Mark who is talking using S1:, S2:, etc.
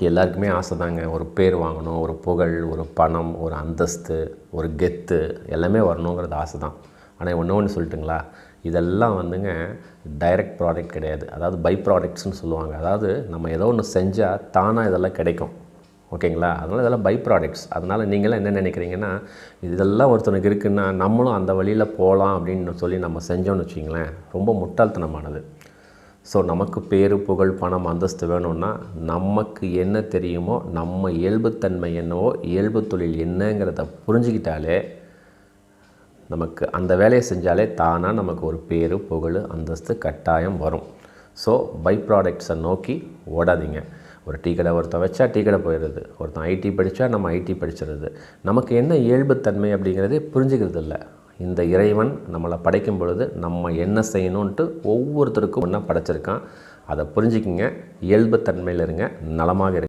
S1: எல்லாருக்குமே ஆசை தாங்க. ஒரு பேர் வாங்கணும், ஒரு புகழ், ஒரு பணம், ஒரு அந்தஸ்து, ஒரு கெத்து எல்லாமே வரணுங்கிறது ஆசை தான். ஆனால் ஒன்று சொல்லட்டுங்களா, இதெல்லாம் வந்துங்க டைரக்ட் ப்ராடக்ட் கிடையாது. அதாவது பை ப்ராடக்ட்ஸ்னு சொல்லுவாங்க. அதாவது நம்ம ஏதோ ஒன்று செஞ்சால் தானாக இதெல்லாம் கிடைக்கும். ஓகேங்களா? அதனால் இதெல்லாம் பை ப்ராடக்ட்ஸ். அதனால் நீங்களாம் என்ன நினைக்கிறீங்கன்னா, இதெல்லாம் ஒருத்தனுக்கு இருக்குன்னா நம்மளும் அந்த வழியில் போகலாம் அப்படின்னு சொல்லி நம்ம செஞ்சோன்னு வச்சிங்களேன், ரொம்ப முட்டாள்தனமானது. ஸோ நமக்கு பேரு, புகழ், பணம், அந்தஸ்து வேணும்னா நமக்கு என்ன தெரியுமோ, நம்ம இயல்புத்தன்மை என்னவோ, இயல்பு தொழில் என்னங்கிறத புரிஞ்சுக்கிட்டாலே, நமக்கு அந்த வேலையை செஞ்சாலே தானாக நமக்கு ஒரு பேரு, புகழ், அந்தஸ்து கட்டாயம் வரும். ஸோ பை ப்ராடக்ட்ஸை நோக்கி ஓடாதீங்க. ஒரு டீ கடை ஒருத்தன் வச்சா டீ கடை போயிடுறது, ஒருத்தன் ஐடி படித்தா நம்ம ஐடி படிச்சிடுறது. நமக்கு என்ன இயல்புத்தன்மை அப்படிங்கிறதே புரிஞ்சுக்கிறது இல்லை. இந்த இறைவன் நம்மளை படைக்கும் பொழுது நம்ம என்ன செய்யணுன்ட்டு ஒவ்வொருத்தருக்கும் ஒன்றா படைச்சிருக்கான். அதை புரிஞ்சுக்கிங்க, இயல்புத்தன்மையில் இருங்க, நலமாக இருங்க.